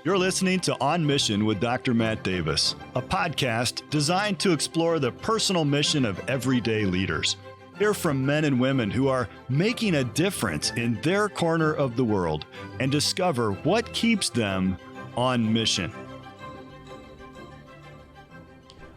You're listening to On Mission with Dr. Matt Davis, a podcast designed to explore the personal mission of everyday leaders. Hear from men and women who are making a difference in their corner of the world and discover what keeps them on mission.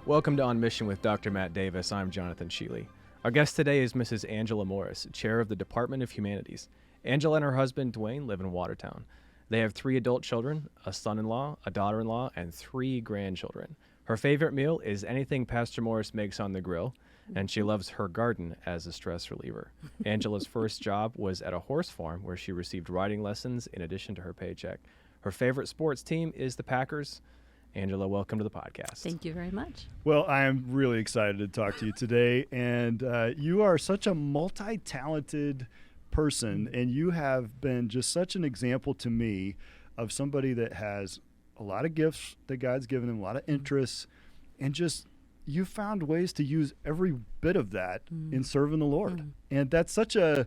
Welcome to On Mission with Dr. Matt Davis. I'm Jonathan Sheely. Our guest today is Mrs. Angela Morris, chair of the Department of Humanities. Angela and her husband, Dwayne, live in Watertown. They have 3 adult children, a son-in-law, a daughter-in-law, and 3 grandchildren. Her favorite meal is anything Pastor Morris makes on the grill, and she loves her garden as a stress reliever. Angela's first job was at a horse farm where she received riding lessons in addition to her paycheck. Her favorite sports team is the Packers. Angela, welcome to the podcast. Thank you very much. Well, I am really excited to talk to you today, and you are such a multi-talented person, and you have been just such an example to me of somebody that has a lot of gifts that God's given him, a lot of interests, and just you found ways to use every bit of that in serving the Lord. And that's such a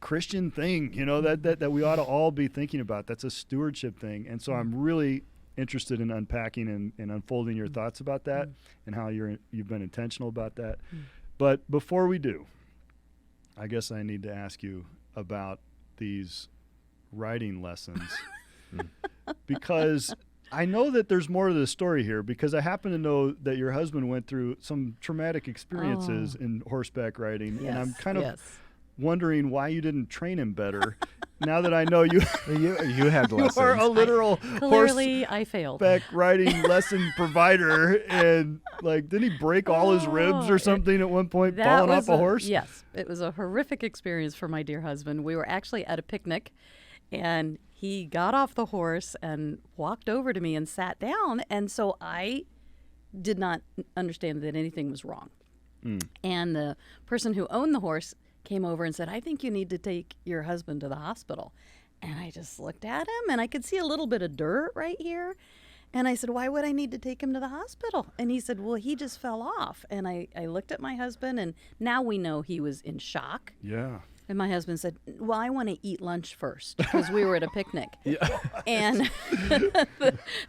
Christian thing, you know, that we ought to all be thinking about. That's a stewardship thing. And so I'm really interested in unpacking and unfolding your thoughts about that and how you've been intentional about that. But before we do, I guess I need to ask you about these writing lessons because I know that there's more to the story here, because I happen to know that your husband went through some traumatic experiences in horseback riding, and I'm kind of wondering why you didn't train him better. Now that I know you had lessons. You are a literal I failed. Horseback riding lesson provider, and didn't he break all his ribs or something at one point falling off a horse? Yes, it was a horrific experience for my dear husband. We were actually at a picnic, and he got off the horse and walked over to me and sat down, and so I did not understand that anything was wrong. And the person who owned the horse came over and said, "I think you need to take your husband to the hospital." And I just looked at him, and I could see a little bit of dirt right here. And I said, "Why would I need to take him to the hospital?" And he said, "Well, he just fell off." And I looked at my husband, and now we know he was in shock. Yeah. And my husband said, "Well, I want to eat lunch first," because we were at a picnic. And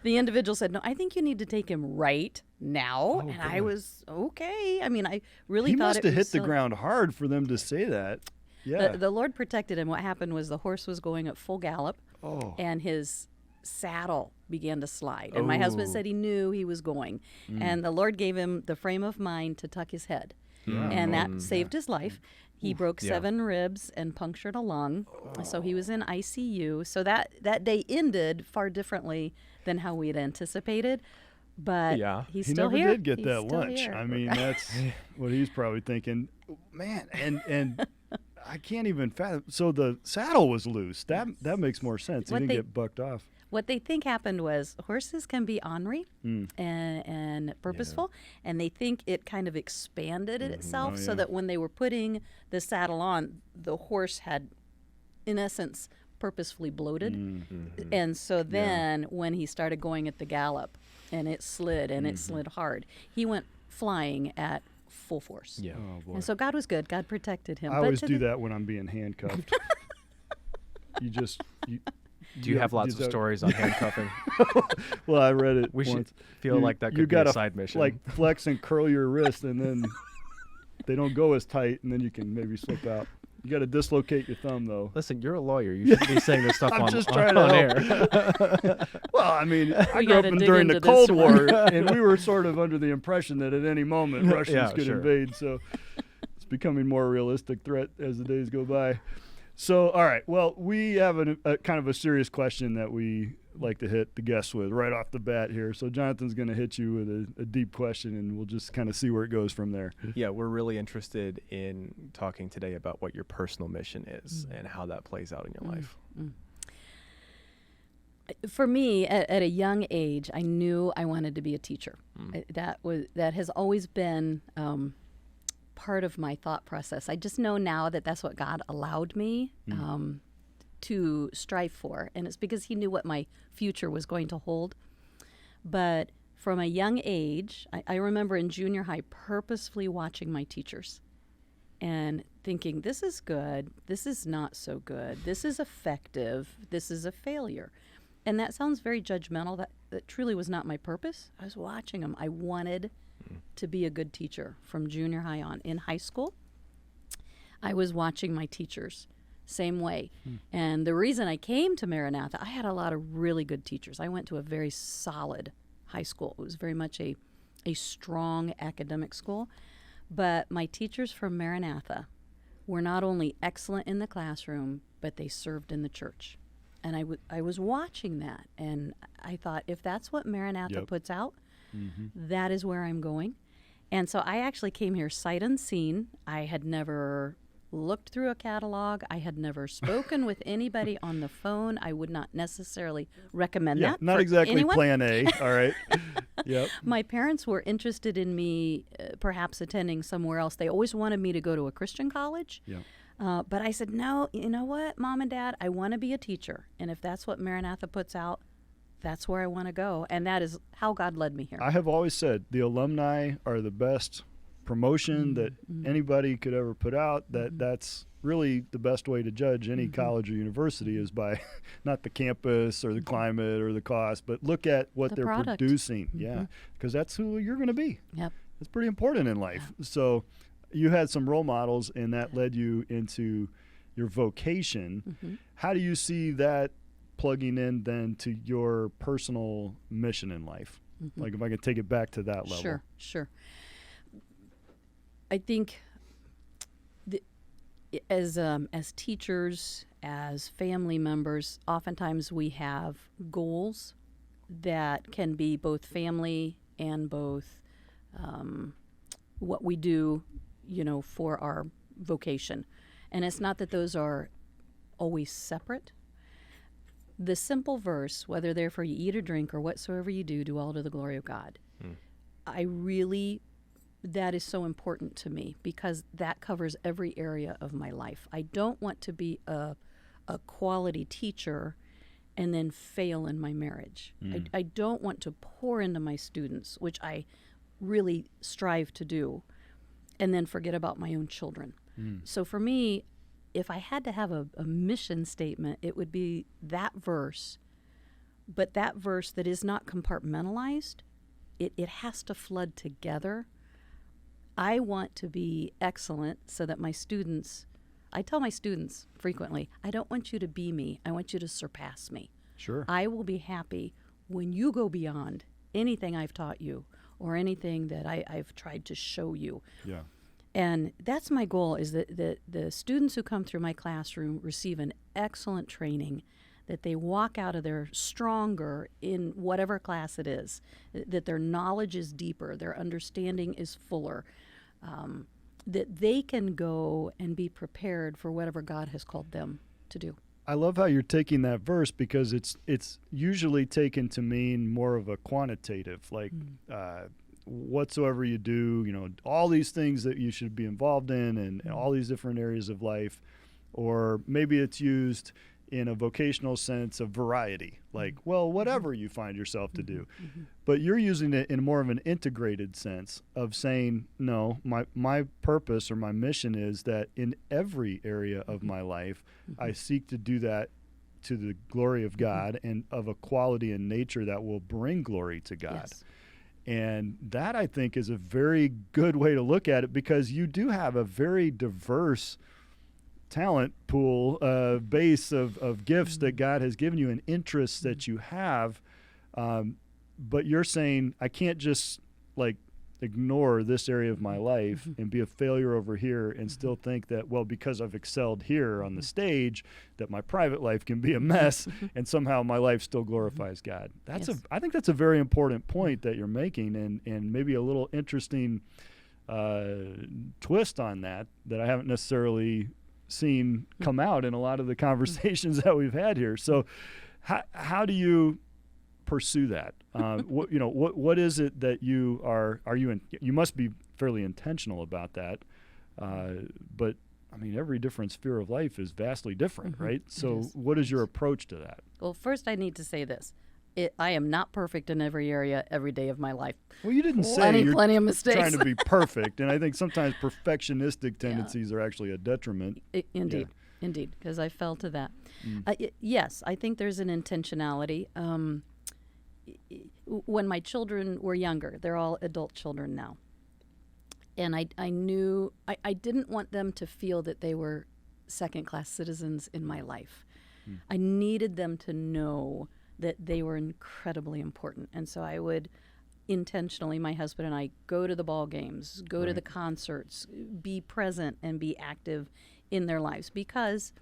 the individual said, "No, I think you need to take him right now." And boy. I was, okay. I mean, I really thought it was... He must have hit the ground hard for them to say that. Yeah. The Lord protected him. What happened was the horse was going at full gallop, and his saddle began to slide. And my husband said he knew he was going. And the Lord gave him the frame of mind to tuck his head. And that saved his life. He broke 7 ribs and punctured a lung, so he was in ICU. So that day ended far differently than how we had anticipated, but he's still here. He never did get that lunch. Here. I mean, that's what he's probably thinking. Man, and I can't even fathom. So the saddle was loose. That makes more sense. He didn't get bucked off. What they think happened was horses can be ornery and purposeful, and they think it kind of expanded itself so that when they were putting the saddle on, the horse had, in essence, purposefully bloated. And so then when he started going at the gallop, and it slid, and it slid hard, he went flying at full force. Yeah. Oh, boy. And so God was good. God protected him. I always do that when I'm being handcuffed. Do you have lots of stories on handcuffing? Well, I read it We once. should feel like that could be a side mission. You got to flex and curl your wrist, and then they don't go as tight, and then you can maybe slip out. You got to dislocate your thumb, though. Listen, you're a lawyer. You shouldn't be saying this stuff I'm on just trying to air. Well, I mean, I grew up during the Cold War, and we were sort of under the impression that at any moment Russians could invade, so it's becoming more a realistic threat as the days go by. So, all right. Well, we have a kind of a serious question that we like to hit the guests with right off the bat here. So Jonathan's going to hit you with a deep question, and we'll just kind of see where it goes from there. Yeah, we're really interested in talking today about what your personal mission is and how that plays out in your life. For me, at a young age, I knew I wanted to be a teacher. That has always been part of my thought process. I just know now that that's what God allowed me to strive for, and it's because he knew what my future was going to hold. But from a young age, I remember in junior high purposefully watching my teachers and thinking, this is good, this is not so good, this is effective, this is a failure. and that sounds very judgmental. That truly was not my purpose. I was watching them. I wanted to be a good teacher from junior high on. In high school, I was watching my teachers, same way. And the reason I came to Maranatha, I had a lot of really good teachers. I went to a very solid high school. It was very much a strong academic school. But my teachers from Maranatha were not only excellent in the classroom, but they served in the church. And I was watching that, and I thought, if that's what Maranatha puts out, that is where I'm going. And so I actually came here sight unseen. I had never looked through a catalog. I had never spoken with anybody on the phone. I would not necessarily recommend that. Not for exactly anyone. plan A. All right. Yep. My parents were interested in me perhaps attending somewhere else. They always wanted me to go to a Christian college. Yeah. But I said, no, you know what, Mom and Dad, I want to be a teacher. And if that's what Maranatha puts out, that's where I want to go. And that is how God led me here. I have always said the alumni are the best promotion that anybody could ever put out. That's really the best way to judge any college or university is by not the campus or the climate or the cost, but look at what they're product. producing. Yeah, because that's who you're going to be. Yep. It's pretty important in life. So you had some role models, and that led you into your vocation. How do you see that plugging in then to your personal mission in life? Like if I could take it back to that level. Sure. I think as teachers, as family members, oftentimes we have goals that can be both family and both what we do, for our vocation. And it's not that those are always separate. The simple verse, whether therefore you eat or drink or whatsoever you do all to the glory of God. That is so important to me because that covers every area of my life. I don't want to be a quality teacher and then fail in my marriage. I don't want to pour into my students, which I really strive to do, and then forget about my own children. So for me, if I had to have a mission statement, it would be that verse, but that verse that is not compartmentalized, it has to flood together. I want to be excellent so that my students, I tell my students frequently, I don't want you to be me, I want you to surpass me. Sure. I will be happy when you go beyond anything I've taught you or anything that I've tried to show you. Yeah. And that's my goal, is that the students who come through my classroom receive an excellent training, that they walk out of there stronger in whatever class it is, that their knowledge is deeper, their understanding is fuller, that they can go and be prepared for whatever God has called them to do. I love how you're taking that verse because it's usually taken to mean more of a quantitative, like whatsoever you do, all these things that you should be involved in and all these different areas of life. Or maybe it's used in a vocational sense of variety, like, well, whatever you find yourself to do. But you're using it in more of an integrated sense of saying, no, my purpose or my mission is that in every area of my life, I seek to do that to the glory of God and of a quality and nature that will bring glory to God. Yes. And that, I think, is a very good way to look at it because you do have a very diverse talent pool, base of gifts that God has given you and interests that you have. But you're saying, I can't just ignore this area of my life and be a failure over here and still think that, well, because I've excelled here on the stage, that my private life can be a mess and somehow my life still glorifies God. I think that's a very important point that you're making and maybe a little interesting twist on that I haven't necessarily seen come out in a lot of the conversations that we've had here. So how do you pursue that? What is it that you must be fairly intentional about that. But I mean, every different sphere of life is vastly different, right? So what is your approach to that? Well, first I need to say this. I am not perfect in every area every day of my life. Well, you didn't say you're plenty of mistakes. trying to be perfect, and I think sometimes perfectionistic tendencies are actually a detriment. Indeed. Indeed, because I fell to that. Mm. Yes, I think there's an intentionality. When my children were younger, they're all adult children now. And I knew I didn't want them to feel that they were second-class citizens in my life. I needed them to know that they were incredibly important. And so I would intentionally, my husband and I, go to the ball games, go to the concerts, be present and be active in their lives, because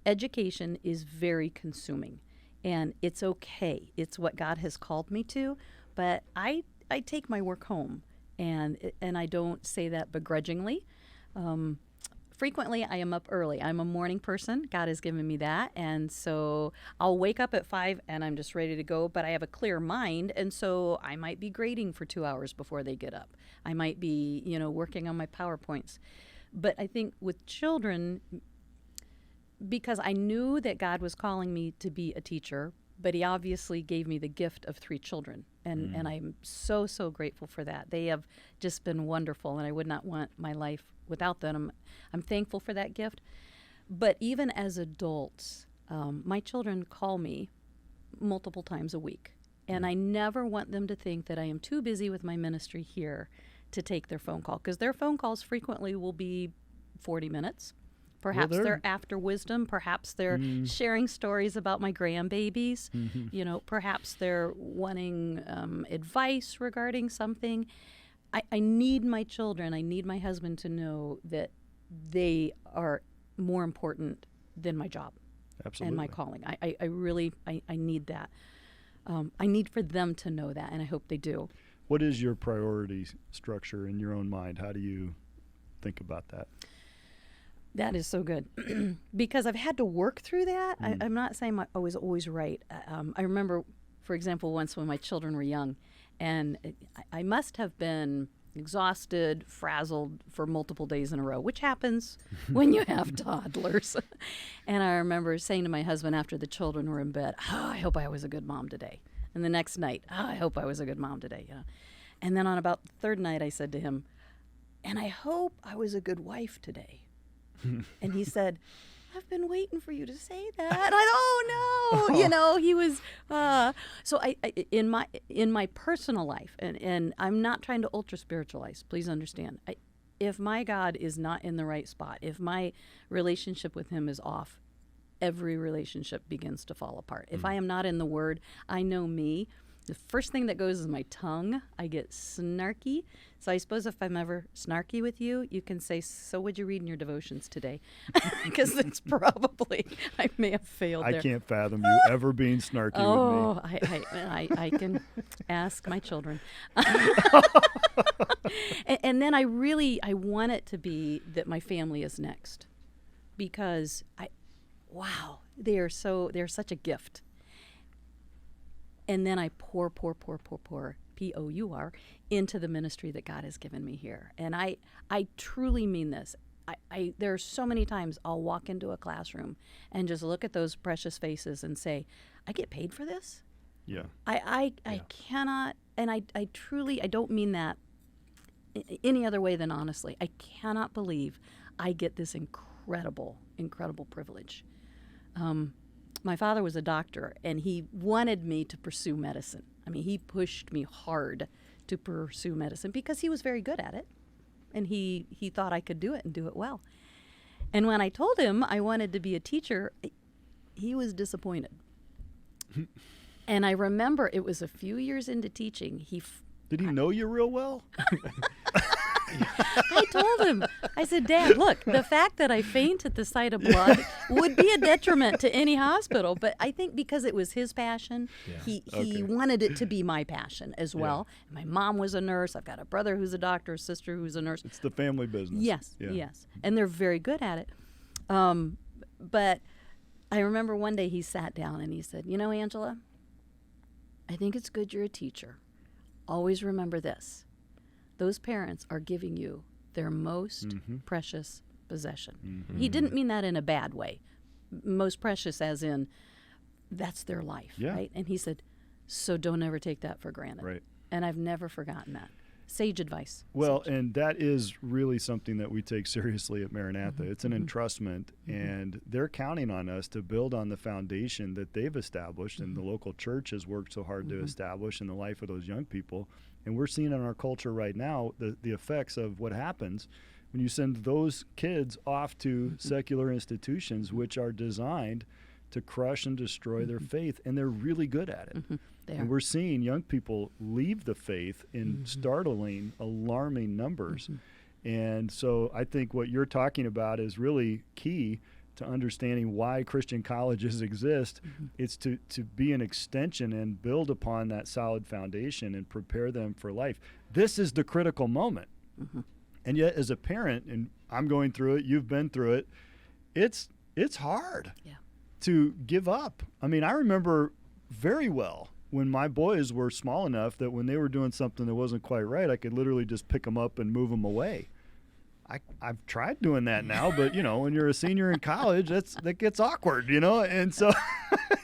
education is very consuming. And it's okay. It's what God has called me to. But I take my work home. And I don't say that begrudgingly. Frequently, I am up early. I'm a morning person. God has given me that. And so I'll wake up at 5 and I'm just ready to go. But I have a clear mind. And so I might be grading for 2 hours before they get up. I might be, working on my PowerPoints. But I think with children, because I knew that God was calling me to be a teacher, but he obviously gave me the gift of 3 children. And I'm so, so grateful for that. They have just been wonderful, and I would not want my life without them. I'm thankful for that gift. But even as adults, my children call me multiple times a week. And I never want them to think that I am too busy with my ministry here to take their phone call, because their phone calls frequently will be 40 minutes. Perhaps they're after wisdom. Perhaps they're sharing stories about my grandbabies. Perhaps they're wanting advice regarding something. I need my children, I need my husband to know that they are more important than my job. Absolutely. And my calling. I really need that. I need for them to know that, and I hope they do. What is your priority structure in your own mind? How do you think about that? That is so good, because I've had to work through that. I'm not saying I was always right. I remember, for example, once when my children were young, and I must have been exhausted, frazzled for multiple days in a row, which happens when you have toddlers. And I remember saying to my husband after the children were in bed, I hope I was a good mom today. And the next night, I hope I was a good mom today. And then on about the third night, I said to him, and I hope I was a good wife today. And he said, I've been waiting for you to say that. And oh no, he was. So I in my personal life, and I'm not trying to ultra spiritualize. Please understand. If my God is not in the right spot, if my relationship with Him is off, every relationship begins to fall apart. If I am not in the Word, I know me. The first thing that goes is my tongue. I get snarky. So I suppose if I'm ever snarky with you, you can say, so what'd you read in your devotions today? Because it's probably, I may have failed there. I can't fathom you ever being snarky with me. I can ask my children. and then I want it to be that my family is next. Because they're such a gift. And then I pour, P-O-U-R, into the ministry that God has given me here. And I truly mean this. There are so many times I'll walk into a classroom and just look at those precious faces and say, I get paid for this? Yeah. I cannot, and I truly, I don't mean that any other way than honestly. I cannot believe I get this incredible, incredible privilege. My father was a doctor, and he wanted me to pursue medicine. I mean, he pushed me hard to pursue medicine because he was very good at it, and he thought I could do it and do it well. And when I told him I wanted to be a teacher, he was disappointed. And I remember it was a few years into teaching. Did he know you real well? I told him, I said, Dad, look, the fact that I faint at the sight of blood would be a detriment to any hospital. But I think because it was his passion, he wanted it to be my passion as well. My mom was a nurse. I've got a brother who's a doctor, a sister who's a nurse. It's the family business. Yes. And they're very good at it. But I remember one day he sat down and he said, Angela, I think it's good you're a teacher. Always remember this. Those parents are giving you their most precious possession. He didn't mean that in a bad way. Most precious as in that's their life, right? And he said, so don't ever take that for granted. Right. And I've never forgotten that. Sage advice. Well, Sage. and that is really something that we take seriously at Maranatha. It's an entrustment, and they're counting on us to build on the foundation that they've established and the local church has worked so hard to establish in the life of those young people. And we're seeing in our culture right now the effects of what happens when you send those kids off to secular institutions, which are designed to crush and destroy their faith, and they're really good at it. And we're seeing young people leave the faith in startling, alarming numbers. And so I think what you're talking about is really key to understanding why Christian colleges exist. It's to be an extension and build upon that solid foundation and prepare them for life. This is the critical moment. And yet as a parent, and I'm going through it, you've been through it, it's hard to give up. I mean, I remember very well when my boys were small enough that when they were doing something that wasn't quite right, I could literally just pick them up and move them away. I've tried doing that now, but when you're a senior in college, that gets awkward, and so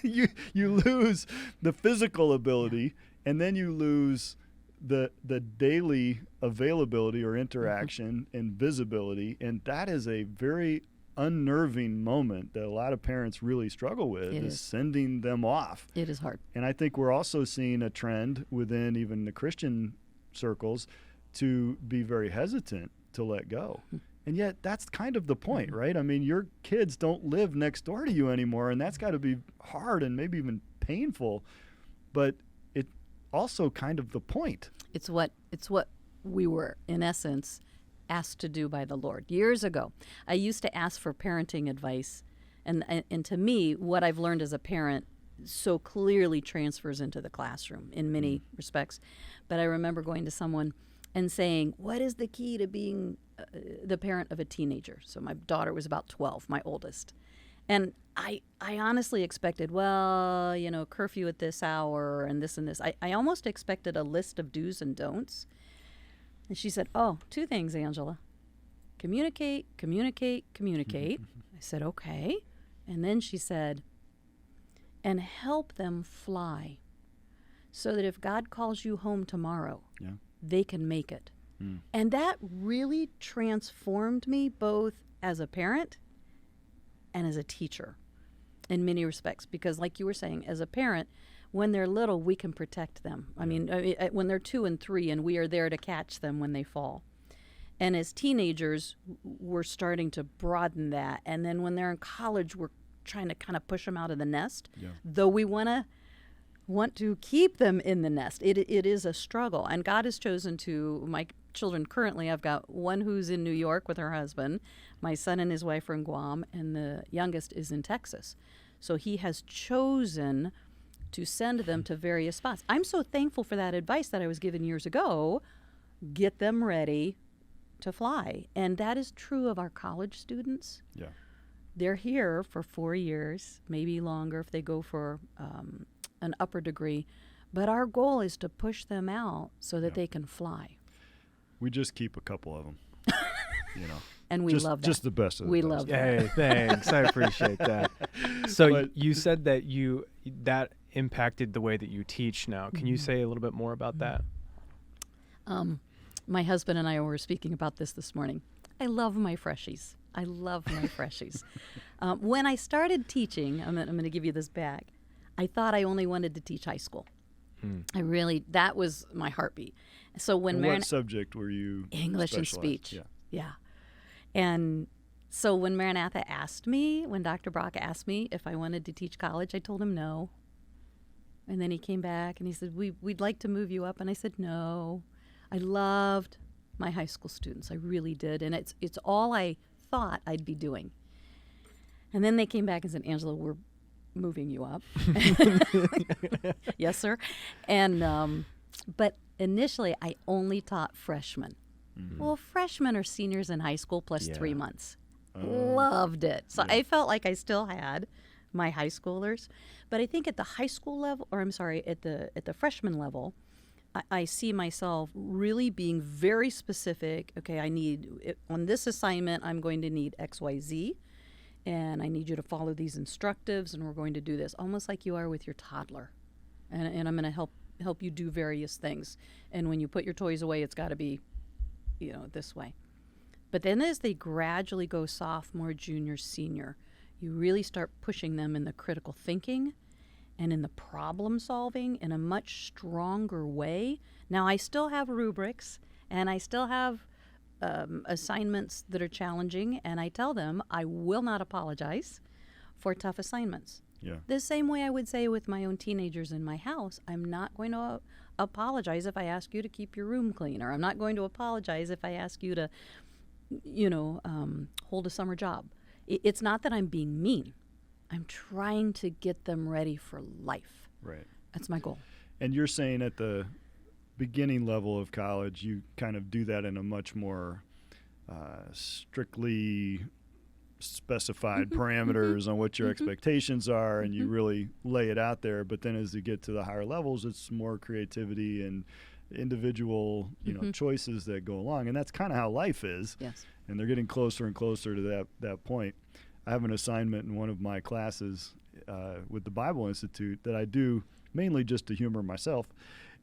you lose the physical ability, and then you lose the daily availability or interaction and visibility, and that is a very unnerving moment that a lot of parents really struggle with, is sending them off. It is hard. And I think we're also seeing a trend within even the Christian circles to be very hesitant to let go. And yet that's kind of the point, right? I mean, your kids don't live next door to you anymore, and that's got to be hard and maybe even painful, but it also kind of the point. It's what we were, in essence, asked to do by the Lord. Years ago, I used to ask for parenting advice, and to me, what I've learned as a parent so clearly transfers into the classroom in many respects. But I remember going to someone and saying, what is the key to being the parent of a teenager? So my daughter was about 12, my oldest. And I honestly expected, curfew at this hour and this and this. I almost expected a list of do's and don'ts. And she said, two things, Angela. Communicate, communicate, communicate. I said, okay. And then she said, and help them fly so that if God calls you home tomorrow, they can make it. And that really transformed me both as a parent and as a teacher in many respects. Because like you were saying, as a parent, when they're little, we can protect them. I mean, when they're 2 and 3, and we are there to catch them when they fall. And as teenagers, we're starting to broaden that. And then when they're in college, we're trying to kind of push them out of the nest, though we want to keep them in the nest. It is a struggle. And God has chosen to, my children currently, I've got one who's in New York with her husband, my son and his wife are in Guam, and the youngest is in Texas. So he has chosen to send them to various spots. I'm so thankful for that advice that I was given years ago. Get them ready to fly. And that is true of our college students. Yeah. They're here for 4 years, maybe longer if they go for an upper degree. But our goal is to push them out so that they can fly. We just keep a couple of them, And we love that. Just the best of the We best. love that. Hey, thanks. I appreciate that. So you said that that impacted the way that you teach now. Can you say a little bit more about that? My husband and I were speaking about this morning. I love my freshies. When I started teaching, I'm going to give you this back, I thought I only wanted to teach high school. That was my heartbeat. So what subject were you English and specialized? speech. Yeah. And so when when Dr. Brock asked me if I wanted to teach college, I told him no. And then he came back and he said, we'd like to move you up. And I said, no. I loved my high school students. I really did. And it's all I thought I'd be doing. And then they came back and said, Angela, we're moving you up. Yes, sir. And but initially, I only taught freshmen. Well, freshmen are seniors in high school plus 3 months. Loved it. So I felt like I still had my high schoolers. But I think at the high school level, at the freshman level, I see myself really being very specific. Okay, on this assignment, I'm going to need X, Y, Z. And I need you to follow these instructives, and we're going to do this, almost like you are with your toddler. And I'm going to help you do various things. And when you put your toys away, it's got to be, this way. But then as they gradually go sophomore, junior, senior, you really start pushing them in the critical thinking and in the problem solving in a much stronger way. Now, I still have rubrics and I still have assignments that are challenging, and I tell them I will not apologize for tough assignments. Yeah. The same way I would say with my own teenagers in my house, I'm not going to apologize if I ask you to keep your room clean, or I'm not going to apologize if I ask you to, hold a summer job. It's not that I'm being mean. I'm trying to get them ready for life. Right. That's my goal. And you're saying at the beginning level of college, you kind of do that in a much more strictly specified parameters on what your expectations are, and you really lay it out there. But then as you get to the higher levels, it's more creativity and individual choices that go along, and that's kind of how life is. Yes. And they're getting closer and closer to that point. I have an assignment in one of my classes with the Bible Institute that I do mainly just to humor myself,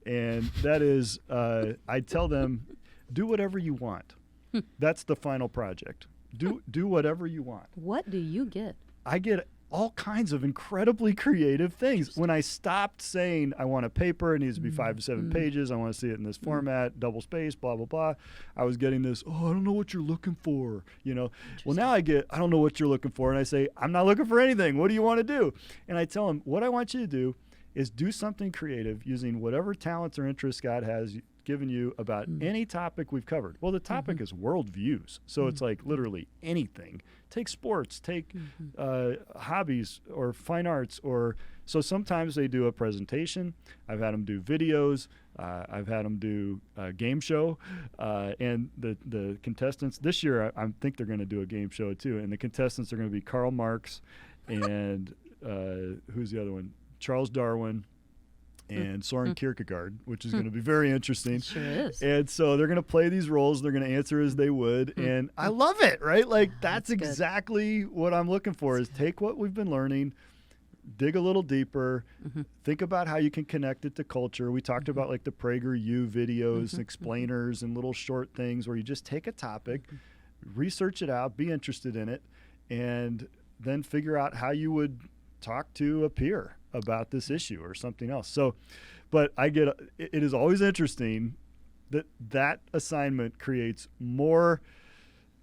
and that is I tell them, do whatever you want. That's the final project. Do whatever you want. What do you get? I get all kinds of incredibly creative things. When I stopped saying I want a paper, it needs to be 5 to 7 pages, I want to see it in this format, double space, blah, blah, blah, I was getting this, I don't know what you're looking for, Well, now I get, I don't know what you're looking for, and I say, I'm not looking for anything. What do you want to do? And I tell them, what I want you to do is do something creative using whatever talents or interests God has given you about any topic we've covered. Well, the topic is worldviews. So it's like literally anything. Take sports, take hobbies or fine arts. So sometimes they do a presentation. I've had them do videos. I've had them do a game show. And the contestants, this year I think they're going to do a game show too. And the contestants are going to be Karl Marx and who's the other one? Charles Darwin and Soren Kierkegaard, which is going to be very interesting. It sure is. And so they're going to play these roles. They're going to answer as they would. And I love it, right? Like that's exactly what I'm looking for is take what we've been learning, dig a little deeper, think about how you can connect it to culture. We talked about like the PragerU videos, explainers, and little short things where you just take a topic, research it out, be interested in it, and then figure out how you would talk to a peer about this issue or something else. So, but it is always interesting that assignment creates more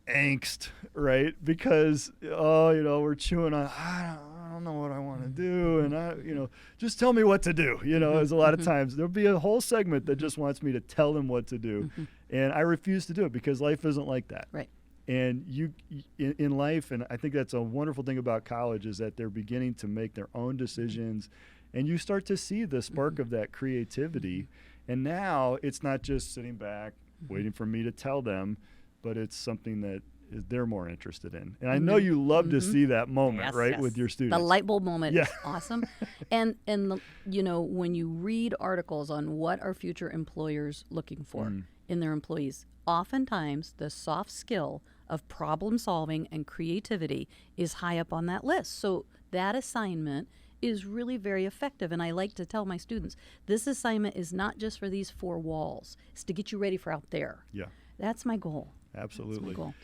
angst, right? Because, we're chewing on, I don't know what I want to do. And just tell me what to do. There's a lot of times there'll be a whole segment that just wants me to tell them what to do. And I refuse to do it because life isn't like that. Right. And you in life, and I think that's a wonderful thing about college, is that they're beginning to make their own decisions, and you start to see the spark of that creativity. And now it's not just sitting back waiting for me to tell them, but it's something that they're more interested in. And I know you love to see that moment, right, with your students. The light bulb moment is awesome. And when you read articles on what are future employers looking for in their employees, oftentimes the soft skill of problem solving and creativity is high up on that list. So that assignment is really very effective. And I like to tell my students, this assignment is not just for these 4 walls. It's to get you ready for out there. Yeah. That's my goal. Absolutely. That's my goal.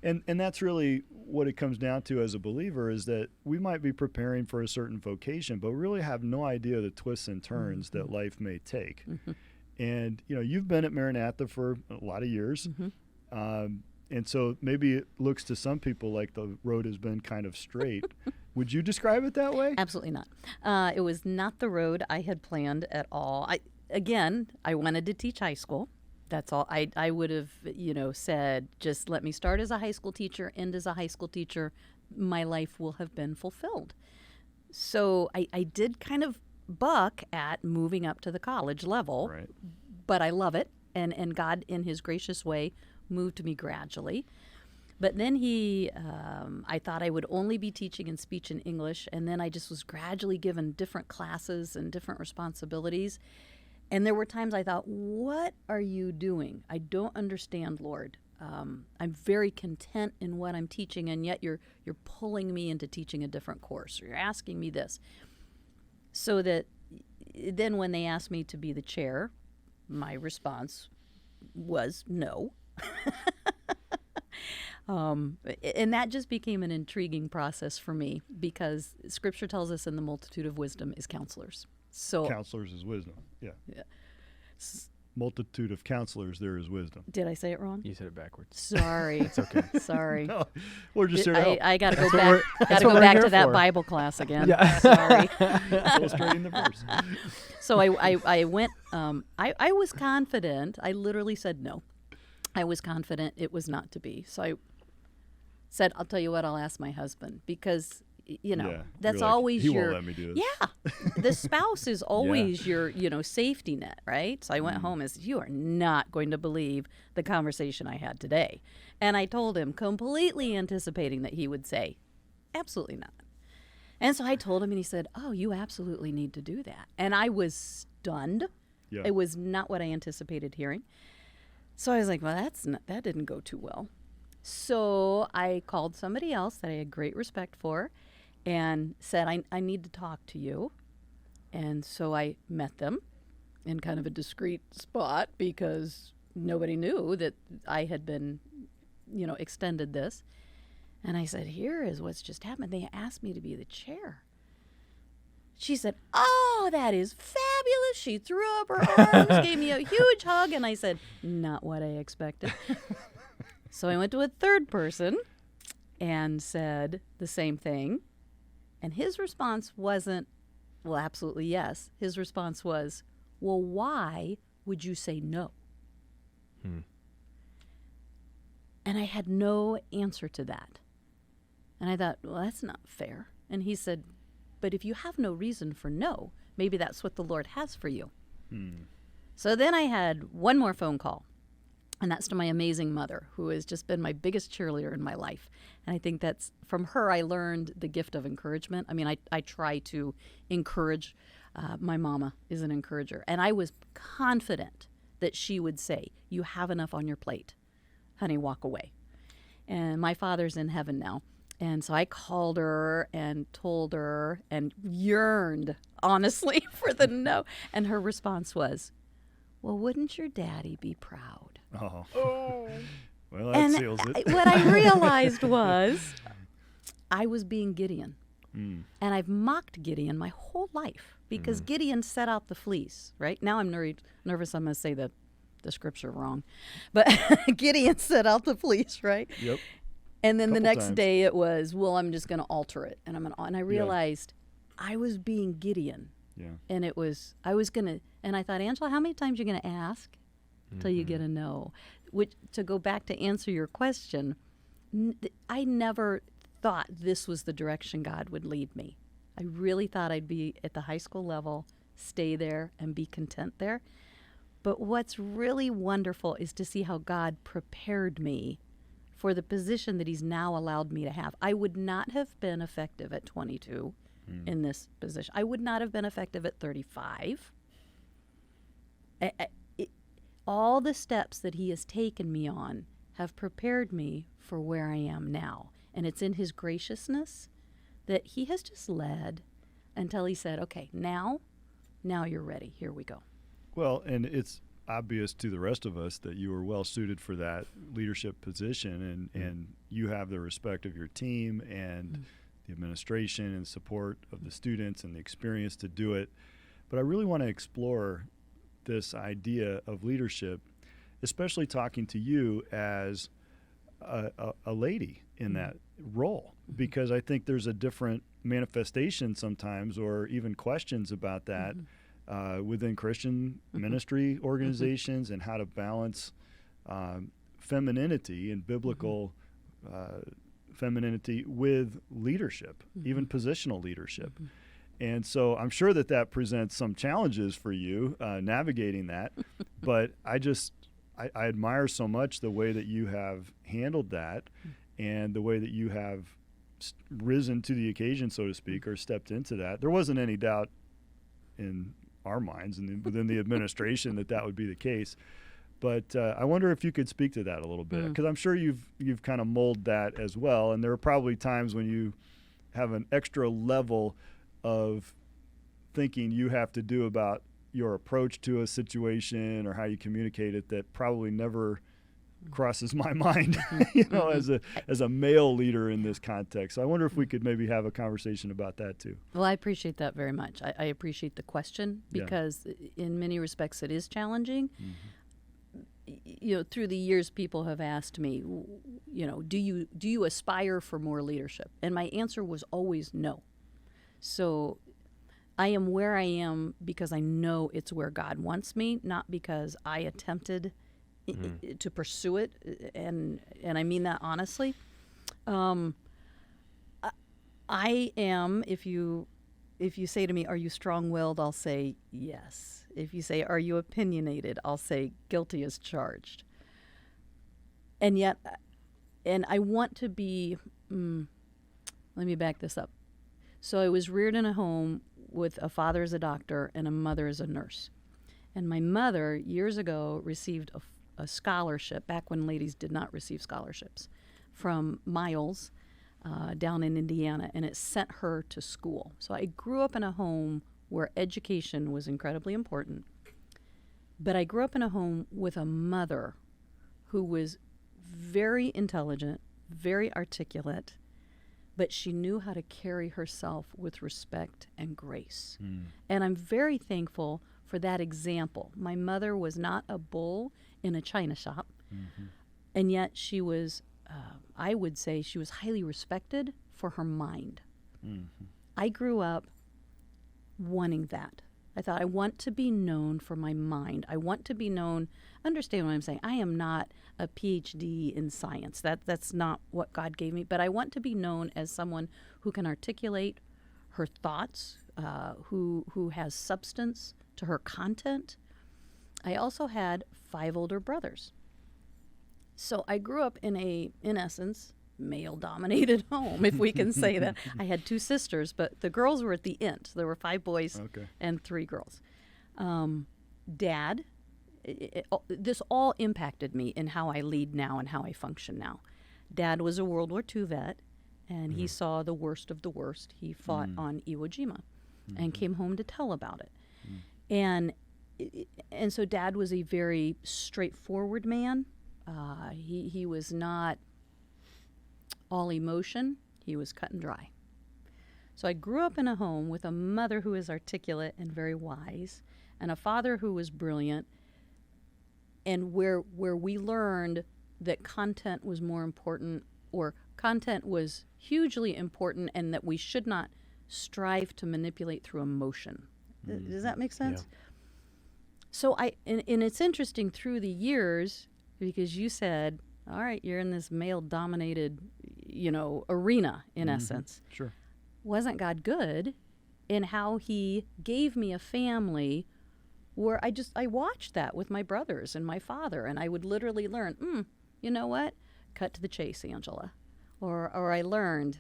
And that's really what it comes down to as a believer, is that we might be preparing for a certain vocation, but really have no idea the twists and turns that life may take. And, you've been at Maranatha for a lot of years. And so maybe it looks to some people like the road has been kind of straight. Would you describe it that way? Absolutely not. It was not the road I had planned at all. I wanted to teach high school. That's all. I would have, said, just let me start as a high school teacher, end as a high school teacher. My life will have been fulfilled. So I did kind of buck at moving up to the college level, right. But I love it. And God, in his gracious way, moved me gradually. But then I thought I would only be teaching in speech and English, and then I just was gradually given different classes and different responsibilities. And there were times I thought, what are you doing? I don't understand, Lord. I'm very content in what I'm teaching, and yet you're pulling me into teaching a different course, or you're asking me this. So that then when they asked me to be the chair, my response was no. And that just became an intriguing process for me, because Scripture tells us in the multitude of wisdom is counselors. So Counselors is wisdom. Yeah. Yeah. Multitude of counselors, there is wisdom. Did I say it wrong? You said it backwards. Sorry. It's okay. Sorry. No, we're just here to help. I got to go That's what back. we're- Got that's to what go we're back here to that for. Bible class again. Yeah. Sorry. Illustrating the verse. So I went. I was confident. I literally said no. I was confident it was not to be. So I said, "I'll tell you what. I'll ask my husband," because Yeah, that's you're like, always he your. won't let me do this. Yeah, the spouse is always your safety net, right? So I went home and said, "You are not going to believe the conversation I had today," and I told him, completely anticipating that he would say, "Absolutely not." And so I told him, and he said, "Oh, you absolutely need to do that." And I was stunned. Yeah. It was not what I anticipated hearing. So I was like, well, that didn't go too well. So I called somebody else that I had great respect for and said, I need to talk to you. And so I met them in kind of a discreet spot, because nobody knew that I had been, extended this. And I said, here is what's just happened. They asked me to be the chair. She said, oh, that is fabulous. She threw up her arms, gave me a huge hug, and I said, not what I expected. So I went to a third person and said the same thing. And his response wasn't, well, absolutely yes. His response was, well, why would you say no? And I had no answer to that. And I thought, well, that's not fair. And he said, but if you have no reason for no, maybe that's what the Lord has for you. So then I had one more phone call, and that's to my amazing mother, who has just been my biggest cheerleader in my life. And I think that's from her I learned the gift of encouragement. I mean, I try to encourage. My mama is an encourager. And I was confident that she would say, you have enough on your plate. Honey, walk away. And my father's in heaven now. And so I called her and told her and yearned, honestly, for the no. And her response was, well, wouldn't your daddy be proud? Oh. Well, that And seals it. what I realized was I was being Gideon. Mm. And I've mocked Gideon my whole life, because Gideon set out the fleece, right? Now I'm nervous I'm going to say the scripture wrong. But Gideon set out the fleece, right? Yep. And then the Couple next times. day it was, well, I'm just going to alter it. And I realized I was being Gideon. Yeah. And I was going to, and I thought, Angela, how many times are you going to ask till you get a no? Which, to go back to answer your question, I never thought this was the direction God would lead me. I really thought I'd be at the high school level, stay there, and be content there. But what's really wonderful is to see how God prepared me for the position that he's now allowed me to have. I would not have been effective at 22 in this position. I would not have been effective at 35. All the steps that he has taken me on have prepared me for where I am now. And it's in his graciousness that he has just led until he said, okay, now you're ready. Here we go. Well, and it's obvious to the rest of us that you are well suited for that leadership position, and you have the respect of your team and the administration and support of the students and the experience to do it. But I really want to explore this idea of leadership, especially talking to you as a lady in that role, because I think there's a different manifestation sometimes, or even questions about that within Christian ministry organizations, and how to balance femininity and biblical femininity with leadership, even positional leadership. And so I'm sure that presents some challenges for you navigating that, but I admire so much the way that you have handled that, and the way that you have risen to the occasion, so to speak, or stepped into that. There wasn't any doubt in our minds and within the administration that would be the case. But I wonder if you could speak to that a little bit, because I'm sure you've kind of molded that as well. And there are probably times when you have an extra level of thinking you have to do about your approach to a situation or how you communicate it that probably never crosses my mind, as a male leader in this context. So I wonder if we could maybe have a conversation about that too. Well, I appreciate that very much. I appreciate the question because in many respects it is challenging. Through the years, people have asked me, do you aspire for more leadership? And my answer was always no. So I am where I am because I know it's where God wants me, not because I attempted to pursue it, and I mean that honestly. I am. If you say to me, "Are you strong-willed?" I'll say yes. If you say, "Are you opinionated?" I'll say guilty as charged. And yet, I want to be. Let me back this up. So I was reared in a home with a father as a doctor and a mother as a nurse. And my mother, years ago, received a scholarship, back when ladies did not receive scholarships, from Miles down in Indiana, and it sent her to school. So I grew up in a home where education was incredibly important. But I grew up in a home with a mother who was very intelligent, very articulate, but she knew how to carry herself with respect and grace. And I'm very thankful for that example. My mother was not a bull in a china shop, and yet she was, I would say, she was highly respected for her mind. I grew up wanting that. I thought, I want to be known for my mind. I want to be known, understand what I'm saying. I am not a PhD in science. That's not what God gave me, but I want to be known as someone who can articulate her thoughts, who has substance to her content. I also had 5 older brothers. So I grew up in essence, male-dominated home, if we can say that. I had 2 sisters, but the girls were at the end. There were 5 boys and 3 girls. Dad, this all impacted me in how I lead now and how I function now. Dad was a World War II vet, and he saw the worst of the worst. He fought on Iwo Jima and came home to tell about it. And so Dad was a very straightforward man. He was not all emotion. He was cut and dry. So I grew up in a home with a mother who is articulate and very wise, and a father who was brilliant, and where we learned that content was more important, or content was hugely important, and that we should not strive to manipulate through emotion. Does that make sense? Yeah. So and it's interesting through the years, because you said, all right, you're in this male-dominated, arena, in essence. Sure. Wasn't God good in how he gave me a family where I watched that with my brothers and my father, and I would literally learn, you know what? Cut to the chase, Angela. Or I learned,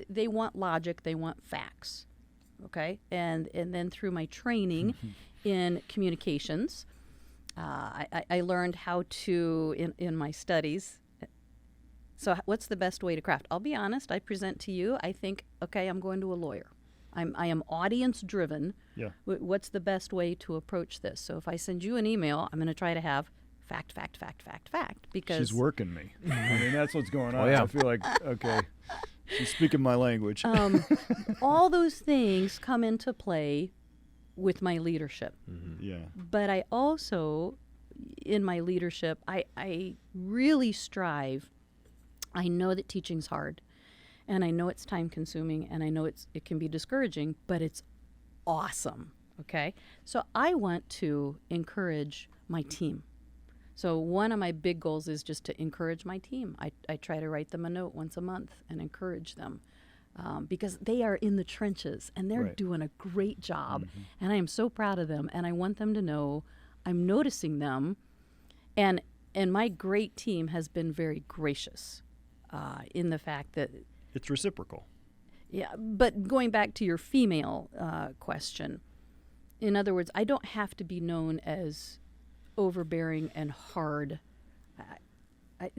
they want logic, they want facts, okay? And then through my training in communications, I learned how to, in my studies. So what's the best way to craft? I'll be honest, I present to you, I think, okay, I'm going to a lawyer. I am audience driven. Yeah. What's the best way to approach this? So if I send you an email, I'm going to try to have fact, because she's working me. I mean, that's what's going on. Oh, yeah. I feel like, okay, she's speaking my language. all those things come into play with my leadership. Yeah. But I also, in my leadership, I really strive. I know that teaching's hard, and I know it's time consuming, and I know it can be discouraging, but it's awesome, okay? So I want to encourage my team. So one of my big goals is just to encourage my team. I try to write them a note once a month and encourage them. Because they are in the trenches and they're doing a great job, and I am so proud of them, and I want them to know I'm noticing them, and my great team has been very gracious in the fact that it's reciprocal. Yeah, but going back to your female question, in other words, I don't have to be known as overbearing and hard.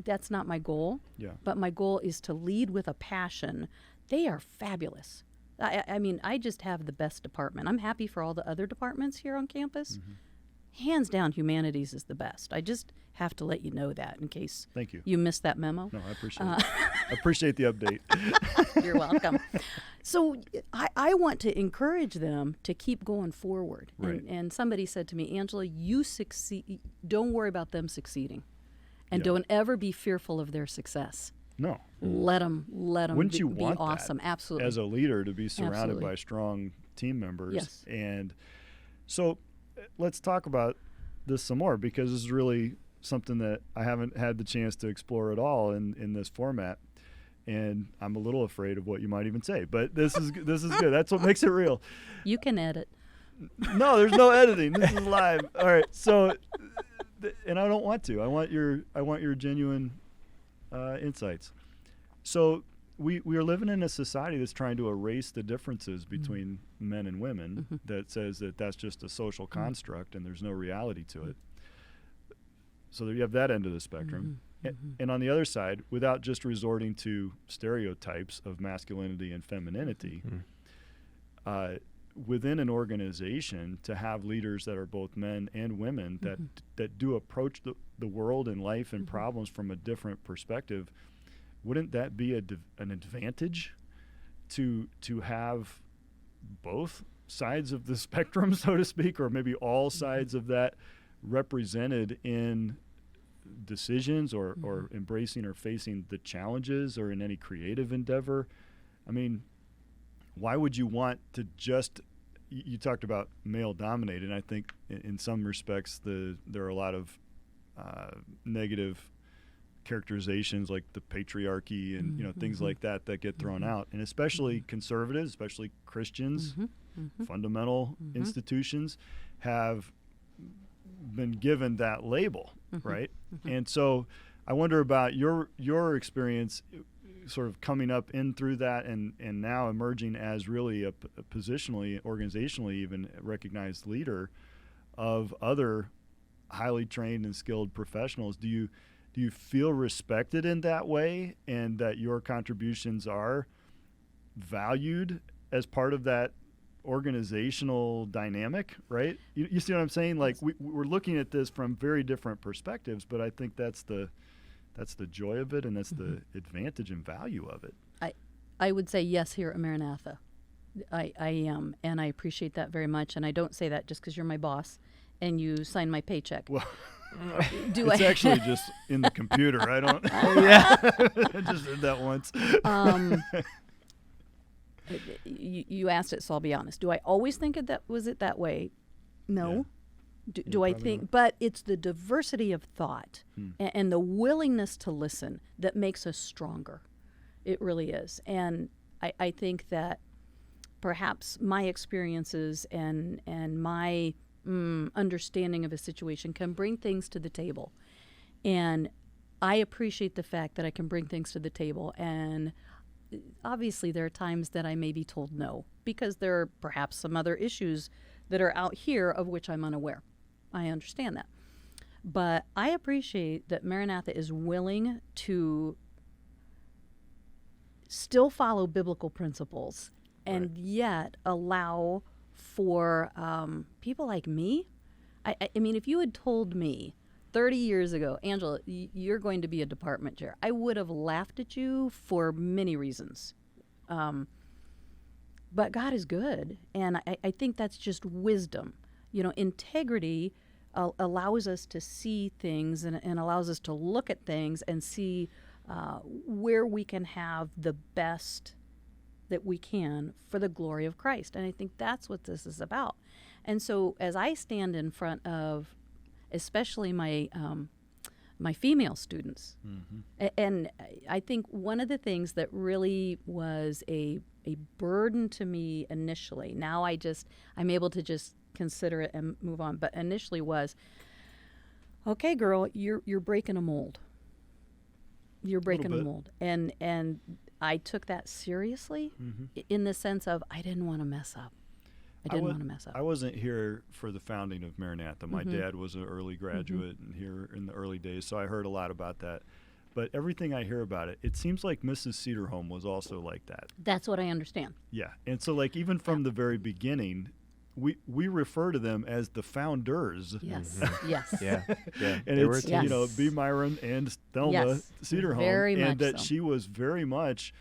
That's not my goal. Yeah. But my goal is to lead with a passion. They are fabulous. I mean, I just have the best department. I'm happy for all the other departments here on campus. Hands down, humanities is the best. I just have to let you know that in case Thank you. you missed that memo. No, I appreciate it. I appreciate the update. You're welcome. So I want to encourage them to keep going forward. Right. And somebody said to me, Angela, you succeed. Don't worry about them succeeding. And Yeah. don't ever be fearful of their success. No. Let them Wouldn't you be want awesome. that Absolutely. as a leader to be surrounded Absolutely. by strong team members? Yes. And so let's talk about this some more, because this is really something that I haven't had the chance to explore at all in this format. And I'm a little afraid of what you might even say, but this is good. That's what makes it real. You can edit. No, there's no editing. This is live. All right. So, and I don't want to. I want your genuine insights. So we are living in a society that's trying to erase the differences between men and women, that says that that's just a social construct and there's no reality to it. So you have that end of the spectrum. And on the other side, without just resorting to stereotypes of masculinity and femininity, within an organization, to have leaders that are both men and women that do approach the world and life and problems from a different perspective, wouldn't that be an advantage to have both sides of the spectrum, so to speak, or maybe all sides of that represented in decisions or embracing or facing the challenges or in any creative endeavor? I mean, why would you want to just, you talked about male dominated, and I think in some respects there are a lot of negative characterizations like the patriarchy and things like that get thrown out, and especially conservatives, especially Christians, fundamental institutions have been given that label, right? And so I wonder about your experience sort of coming up in through that and now emerging as really a positionally, organizationally even recognized leader of other highly trained and skilled professionals. Do you feel respected in that way, and that your contributions are valued as part of that organizational dynamic, right? You see what I'm saying? Like we're looking at this from very different perspectives, but I think that's the joy of it, and that's the advantage and value of it. I would say yes here at Maranatha. I am, and I appreciate that very much. And I don't say that just because you're my boss and you sign my paycheck. Well, Do it's I? actually just in the computer. I don't. Yeah, I just did that once. You asked it, so I'll be honest. Do I always think it that way? No. Yeah. Do I think? But it's the diversity of thought and the willingness to listen that makes us stronger. It really is. And I think that perhaps my experiences and my understanding of a situation can bring things to the table. And I appreciate the fact that I can bring things to the table. And obviously there are times that I may be told no, because there are perhaps some other issues that are out here of which I'm unaware. I understand that. But I appreciate that Maranatha is willing to still follow biblical principles and yet allow for people like me. I mean, if you had told me 30 years ago, Angela, you're going to be a department chair, I would have laughed at you for many reasons. But God is good, and I think that's just wisdom. Integrity allows us to see things and allows us to look at things and see where we can have the best that we can for the glory of Christ. And I think that's what this is about. And so as I stand in front of especially my female students, and I think one of the things that really was a burden to me initially, now I'm able to just consider it and move on, but initially was, okay, girl, you're breaking a mold. You're breaking a mold. And I took that seriously in the sense of I didn't want to mess up. I wasn't here for the founding of Maranatha. My dad was an early graduate and here in the early days, so I heard a lot about that. but everything I hear about it, it seems like Mrs. Cedarholm was also like that. That's what I understand. Yeah. And so like even from the very beginning, we refer to them as the founders. Yes. Yes. Yeah. Yeah. And They were it's, a team. you know, B. Myron and Thelma Yes. Cedarholm. Very and much that so. she was very much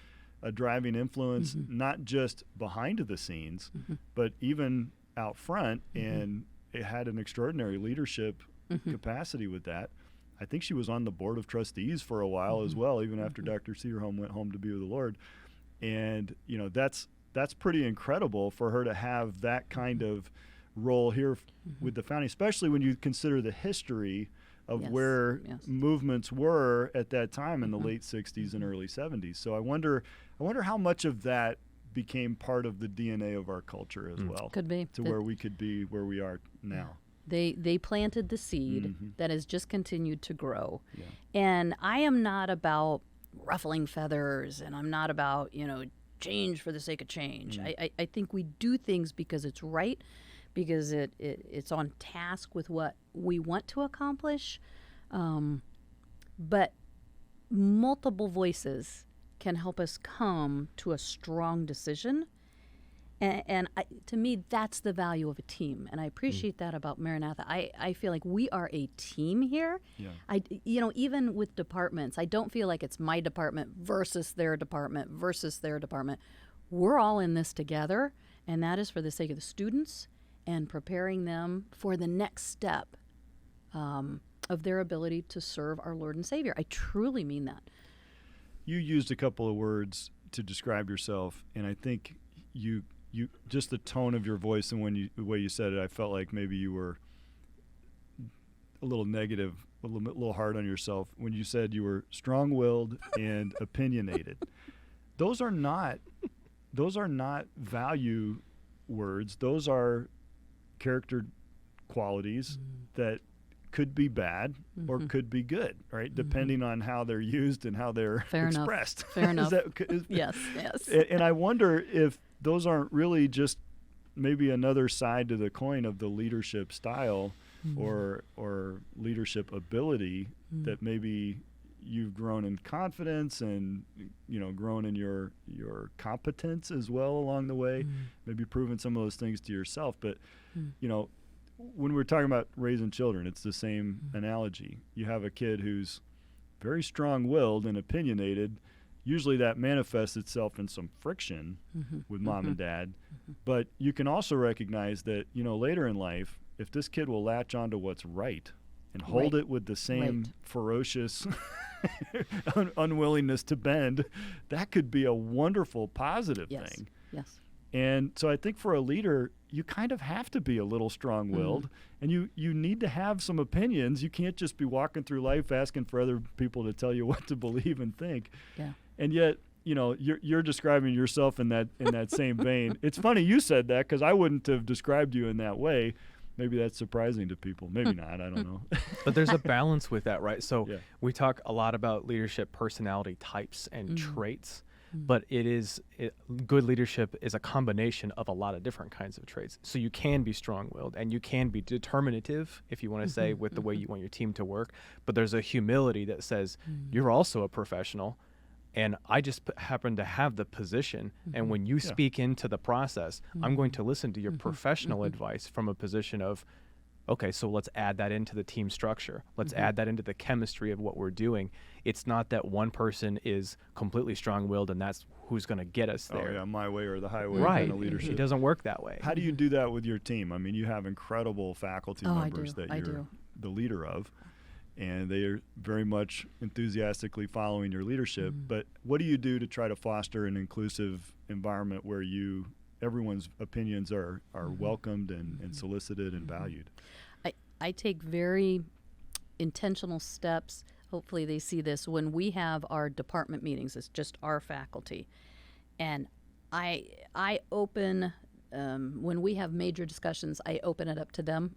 a driving influence, not just behind the scenes, but even out front. And it had an extraordinary leadership capacity with that. I think she was on the board of trustees for a while as well, even after Dr. Cedarholm went home to be with the Lord. And, you know, that's pretty incredible for her to have that kind of role here with the founding, especially when you consider the history of Yes, where yes. movements were at that time in the late 60s and early 70s. So I wonder how much of that became part of the DNA of our culture as well. Could be. To where we could be where we are now. They planted the seed that has just continued to grow. Yeah. And I am not about ruffling feathers, and I'm not about, change for the sake of change. I think we do things because it's right, because it's on task with what we want to accomplish. But multiple voices can help us come to a strong decision. And to me, that's the value of a team. And I appreciate that about Maranatha. I feel like we are a team here. Yeah. Even with departments, I don't feel like it's my department versus their department versus their department. We're all in this together, and that is for the sake of the students and preparing them for the next step of their ability to serve our Lord and Savior. I truly mean that. You used a couple of words to describe yourself, and I think you just the tone of your voice and the way you said it, I felt like maybe you were a little negative, a little hard on yourself when you said you were strong-willed and opinionated. Those are not value words. Those are character qualities that could be bad or could be good, right? Depending on how they're used and how they're Fair enough. expressed. Fair enough. Yes. And I wonder if those aren't really just maybe another side to the coin of the leadership style or leadership ability that maybe you've grown in confidence and grown in your competence as well along the way, maybe proven some of those things to yourself. But when we're talking about raising children, it's the same analogy. You have a kid who's very strong-willed and opinionated. Usually that manifests itself in some friction with mom and dad. But you can also recognize that, later in life, if this kid will latch onto what's right and hold it with the same ferocious unwillingness to bend, that could be a wonderful positive thing. Yes. And so I think for a leader, you kind of have to be a little strong-willed, and you need to have some opinions. You can't just be walking through life asking for other people to tell you what to believe and think. Yeah. And yet, you're describing yourself in that same vein. It's funny you said that because I wouldn't have described you in that way. Maybe that's surprising to people. Maybe not. I don't know. But there's a balance with that, right? So we talk a lot about leadership personality types and traits. But good leadership is a combination of a lot of different kinds of traits. So you can be strong-willed and you can be determinative, if you want to say, with the way you want your team to work. But there's a humility that says, you're also a professional, and I just happen to have the position. And when you speak into the process, I'm going to listen to your professional advice from a position of, okay, so let's add that into the team structure. Let's add that into the chemistry of what we're doing. It's not that one person is completely strong-willed and that's who's going to get us there. Oh, yeah, my way or the highway Right. kind of leadership. It doesn't work that way. How do you do that with your team? I mean, you have incredible faculty members that you're the leader of, and they are very much enthusiastically following your leadership. But what do you do to try to foster an inclusive environment where everyone's opinions are welcomed and solicited and valued? I take very intentional steps. Hopefully they see this when we have our department meetings. It's just our faculty. And I open, when we have major discussions, I open it up to them.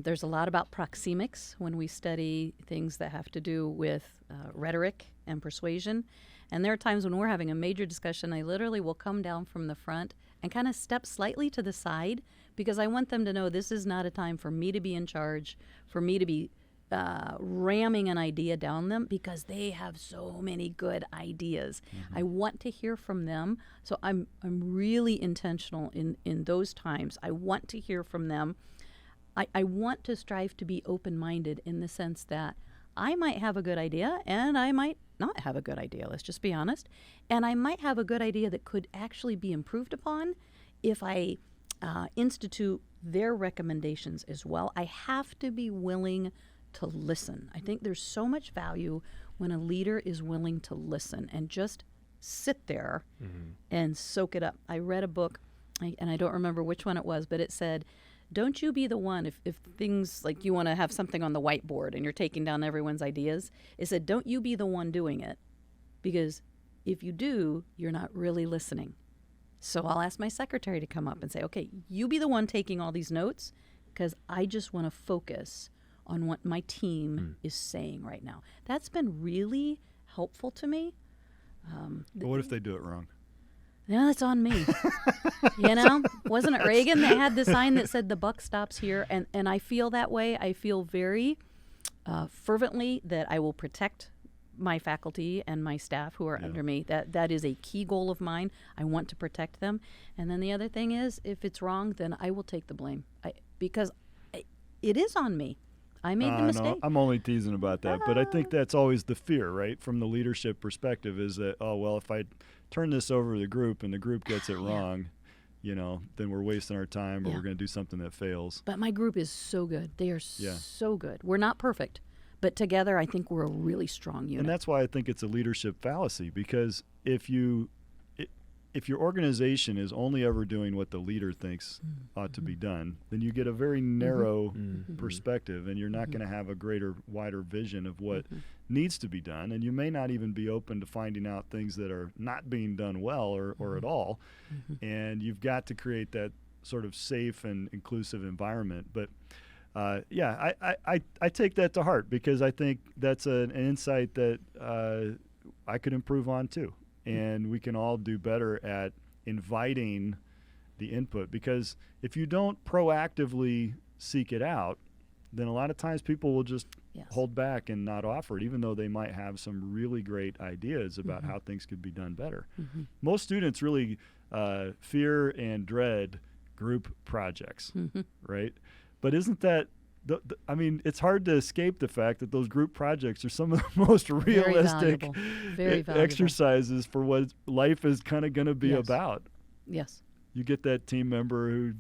There's a lot about proxemics when we study things that have to do with rhetoric and persuasion. And there are times when we're having a major discussion, I literally will come down from the front and kind of step slightly to the side because I want them to know this is not a time for me to be in charge, for me to be ramming an idea down them because they have so many good ideas. I want to hear from them. So I'm really intentional in those times. I want to hear from them. I want to strive to be open-minded in the sense that I might have a good idea and I might not have a good idea, let's just be honest. And I might have a good idea that could actually be improved upon if I institute their recommendations as well. I have to be willing to listen. I think there's so much value when a leader is willing to listen and just sit there and soak it up. I read a book, and I don't remember which one it was, but it said, don't you be the one, if things like you want to have something on the whiteboard and you're taking down everyone's ideas, it said, don't you be the one doing it, because if you do, you're not really listening. So I'll ask my secretary to come up and say, okay, you be the one taking all these notes, because I just want to focus on what my team is saying right now. That's been really helpful to me. But what if they do it wrong? No, it's on me. You know, wasn't it Reagan that had the sign that said the buck stops here? And I feel that way. I feel very fervently that I will protect my faculty and my staff who are under me. That is a key goal of mine. I want to protect them. And then the other thing is, if it's wrong, then I will take the blame because it is on me. I made the mistake. No, I'm only teasing about that, but I think that's always the fear, right? From the leadership perspective, is that, oh, well, if I turn this over to the group and the group gets it wrong, you know, then we're wasting our time or we're going to do something that fails. But my group is so good. They are so good. We're not perfect, but together I think we're a really strong unit. And that's why I think it's a leadership fallacy, because if your organization is only ever doing what the leader thinks ought to be done, then you get a very narrow perspective, and you're not going to have a wider vision of what needs to be done, and you may not even be open to finding out things that are not being done well or at all. And you've got to create that sort of safe and inclusive environment. But I take that to heart, because I think that's an insight that I could improve on too. And we can all do better at inviting the input, because if you don't proactively seek it out, then a lot of times people will just hold back and not offer it, even though they might have some really great ideas about how things could be done better. Most students really fear and dread group projects, right? But isn't that I mean, it's hard to escape the fact that those group projects are some of the most realistic exercises for what life is kind of going to be about. Yes. You get that team member who,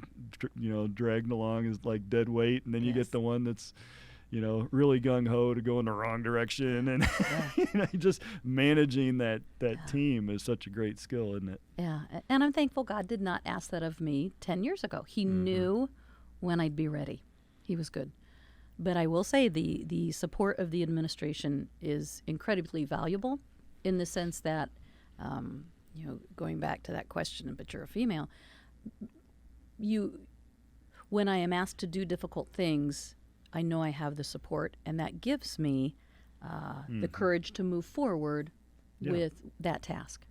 dragged along is like dead weight, and then you get the one that's, really gung-ho to go in the wrong direction. And just managing that team is such a great skill, isn't it? Yeah. And I'm thankful God did not ask that of me 10 years ago. He knew when I'd be ready. He was good. But I will say the support of the administration is incredibly valuable, in the sense that, going back to that question, but you're a female, when I am asked to do difficult things, I know I have the support, and that gives me the courage to move forward with that task.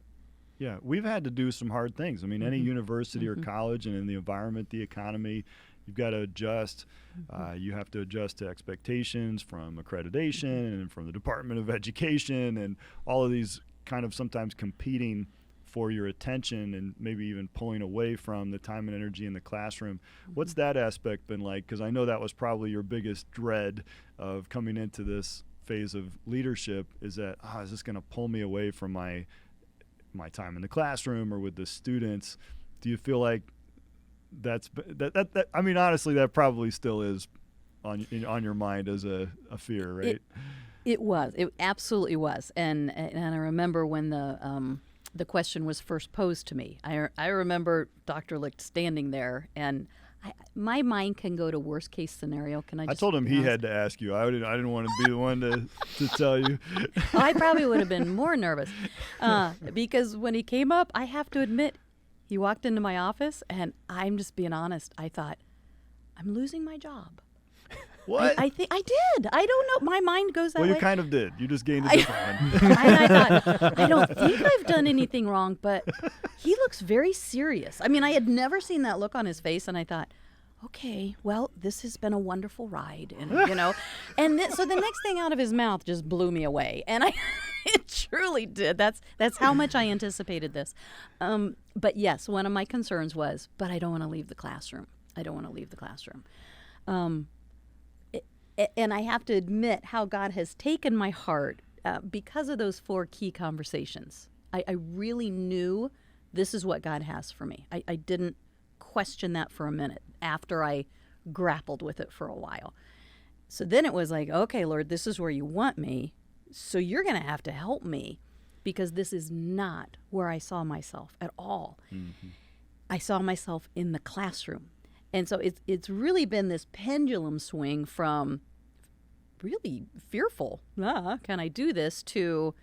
Yeah, we've had to do some hard things. I mean, any university or college, and in the environment, the economy, you've got to adjust. You have to adjust to expectations from accreditation and from the Department of Education, and all of these kind of sometimes competing for your attention and maybe even pulling away from the time and energy in the classroom. What's that aspect been like? Because I know that was probably your biggest dread of coming into this phase of leadership, is that, is this going to pull me away from my time in the classroom or with the students? Do you feel like that I mean, honestly, that probably still is on your mind as a fear, right? It absolutely was. And I remember when the question was first posed to me. I remember Dr. Licht standing there, and my mind can go to worst case scenario. I told him he had to ask you. I didn't want to be the one to tell you. I probably would have been more nervous, because when he came up, I have to admit, he walked into my office, and I'm just being honest. I thought, I'm losing my job. What? I think I did. I don't know. My mind goes that way. Well, you kind of did. You just gained a different one. I thought, I don't think I've done anything wrong, but he looks very serious. I mean, I had never seen that look on his face, and I thought, okay, well, this has been a wonderful ride, and so the next thing out of his mouth just blew me away, and it truly did. That's how much I anticipated this. But yes, one of my concerns was, but I don't want to leave the classroom. I don't want to leave the classroom. And I have to admit how God has taken my heart because of those 4 key conversations. I really knew this is what God has for me. I didn't question that for a minute after I grappled with it for a while. So then it was like, okay, Lord, this is where you want me. So you're going to have to help me, because this is not where I saw myself at all. Mm-hmm. I saw myself in the classroom. And so it's really been this pendulum swing from really fearful, can I do this, to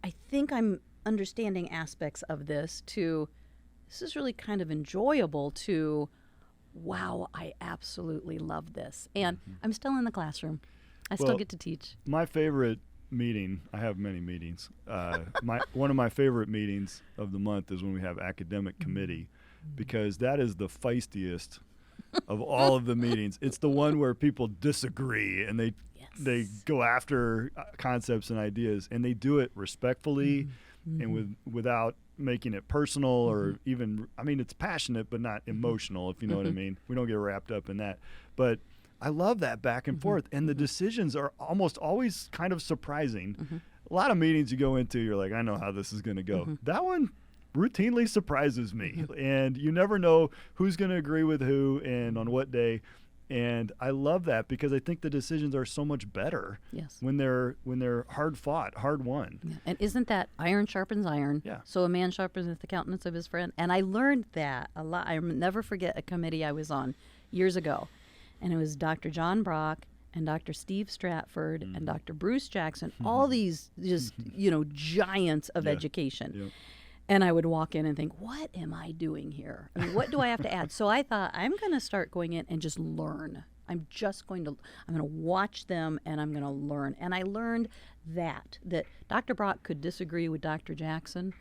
I think I'm understanding aspects of this, to this is really kind of enjoyable, to wow, I absolutely love this. And I'm still in the classroom. I still get to teach. My favorite meeting, I have many meetings. One of my favorite meetings of the month is when we have academic committee, because that is the feistiest of all of the meetings. It's the one where people disagree and they go after concepts and ideas, and they do it respectfully and without making it personal or even, I mean, it's passionate but not emotional, if you know what I mean. We don't get wrapped up in that. But I love that back and forth, and the decisions are almost always kind of surprising. A lot of meetings you go into, you're like, I know how this is going to go. That one routinely surprises me, and you never know who's going to agree with who and on what day. And I love that, because I think the decisions are so much better when they're hard fought, hard won. Yeah. And isn't that iron sharpens iron? Yeah. So a man sharpens the countenance of his friend. And I learned that a lot. I never forget a committee I was on years ago, and it was Dr. John Brock and Dr. Steve Stratford and Dr. Bruce Jackson, all these just giants of education. Yep. And I would walk in and think, what am I doing here? I mean, what do I have to add? So I thought, I'm going to start going in and just learn. I'm going to watch them, and I'm going to learn. And I learned that Dr. Brock could disagree with Dr. Jackson,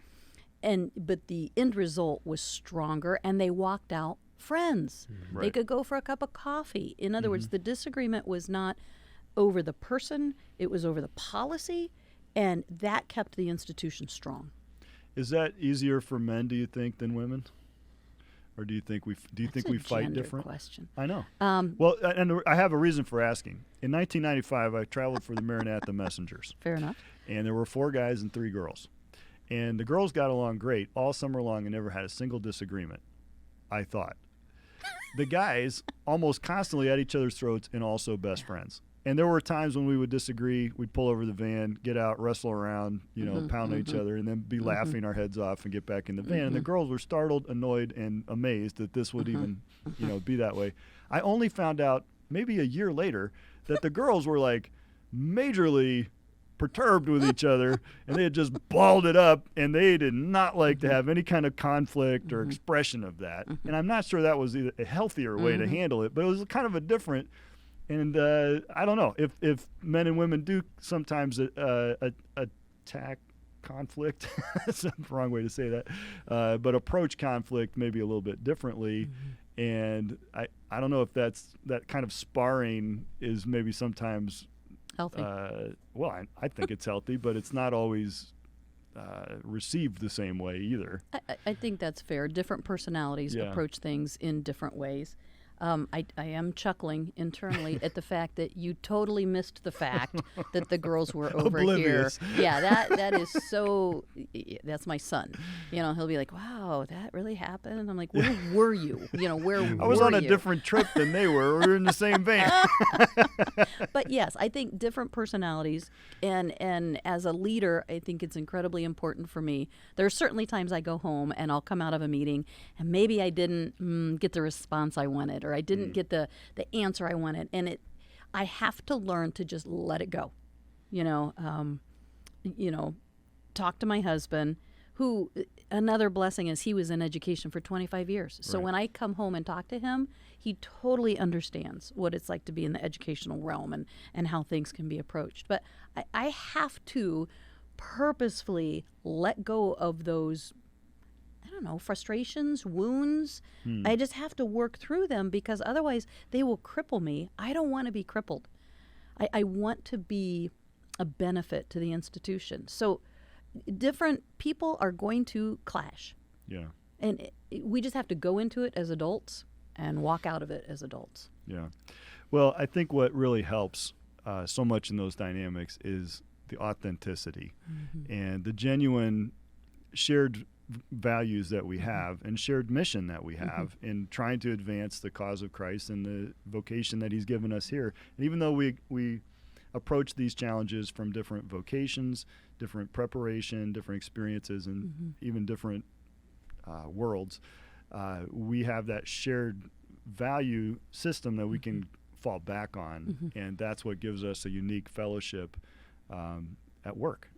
but the end result was stronger, and they walked out friends. Right. They could go for a cup of coffee. In other words, the disagreement was not over the person, it was over the policy, and that kept the institution strong. Is that easier for men, do you think, than women? Or do you think we fight different? Question. I know. Well, and I have a reason for asking. In 1995, I traveled for the Maranatha Messengers. Fair enough. And there were 4 guys and 3 girls. And the girls got along great all summer long and never had a single disagreement, I thought. The guys almost constantly at each other's throats and also best friends. And there were times when we would disagree. We'd pull over the van, get out, wrestle around, pound at each other, and then be laughing our heads off and get back in the van. And the girls were startled, annoyed, and amazed that this would even, be that way. I only found out maybe a year later that the girls were like majorly perturbed with each other, and they had just balled it up, and they did not like to have any kind of conflict or expression of that. And I'm not sure that was a healthier way to handle it, but it was kind of a different. And I don't know if men and women do sometimes attack conflict. That's the wrong way to say that, but approach conflict maybe a little bit differently. And I don't know if that kind of sparring is maybe sometimes healthy. Well, I think it's healthy, but it's not always received the same way either. I think that's fair. Different personalities approach things in different ways. I am chuckling internally at the fact that you totally missed the fact that the girls were over Oblivious. here. Yeah, that is so. That's my son. He'll be like, "Wow, that really happened." And I'm like, "Where were you? Where I was were on a you?" different trip than they were. We were in the same van. But yes, I think different personalities, and as a leader, I think it's incredibly important for me. There are certainly times I go home and I'll come out of a meeting and maybe I didn't get the response I wanted, or I didn't get the answer I wanted, and I have to learn to just let it go. Talk to my husband, who another blessing is he was in education for 25 years. So when I come home and talk to him, he totally understands what it's like to be in the educational realm and how things can be approached. But I have to purposefully let go of those, I don't know, frustrations, wounds. I just have to work through them because otherwise they will cripple me. I don't want to be crippled. I want to be a benefit to the institution. So different people are going to clash. Yeah. And we just have to go into it as adults and walk out of it as adults. Yeah. Well, I think what really helps so much in those dynamics is the authenticity and the genuine shared values that we have and shared mission that we have in trying to advance the cause of Christ and the vocation that he's given us here. And even though we approach these challenges from different vocations, different preparation, different experiences, and even different worlds, we have that shared value system that we can fall back on, and that's what gives us a unique fellowship at work,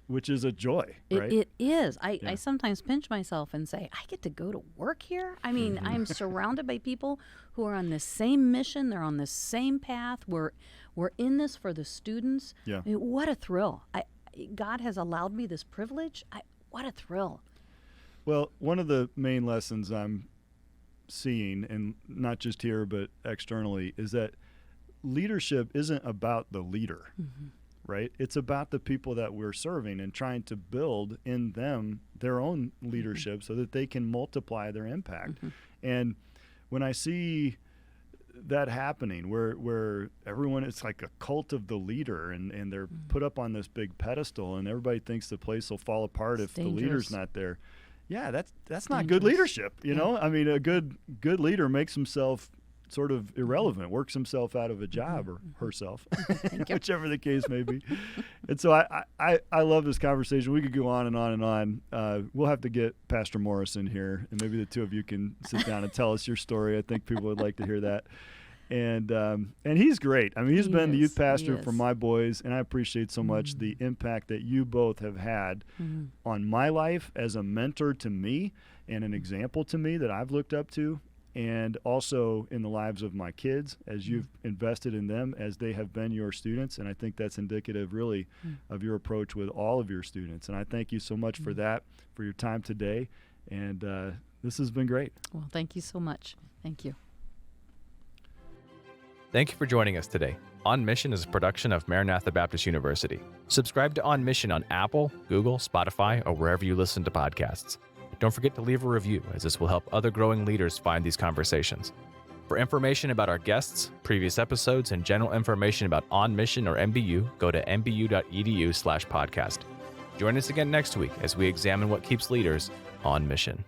which is a joy, right? It is. I sometimes pinch myself and say, I get to go to work here? I mean, I'm surrounded by people who are on the same mission. They're on the same path. We're in this for the students. Yeah. I mean, what a thrill. God has allowed me this privilege. What a thrill. Well, one of the main lessons I'm seeing, and not just here but externally, is that leadership isn't about the leader. Right? It's about the people that we're serving and trying to build in them their own leadership so that they can multiply their impact. And when I see that happening where everyone, it's like a cult of the leader and they're put up on this big pedestal and everybody thinks the place will fall apart if the leader's not there. Yeah, that's not good leadership, you know? I mean, a good leader makes himself sort of irrelevant, works himself out of a job or herself, whichever the case may be. And so I love this conversation. We could go on and on and on. We'll have to get Pastor Morris in here, and maybe the two of you can sit down and tell us your story. I think people would like to hear that. And he's great. I mean, he's been the youth pastor for my boys, and I appreciate so much the impact that you both have had on my life as a mentor to me and an example to me that I've looked up to, and also in the lives of my kids as you've invested in them as they have been your students. And I think that's indicative really of your approach with all of your students. And I thank you so much for that, for your time today. And this has been great. Well, thank you so much. Thank you. Thank you for joining us today. On Mission is a production of Maranatha Baptist University. Subscribe to On Mission on Apple, Google, Spotify, or wherever you listen to podcasts. Don't forget to leave a review, as this will help other growing leaders find these conversations. For information about our guests, previous episodes, and general information about On Mission or MBU, go to mbu.edu/podcast. Join us again next week as we examine what keeps leaders on mission.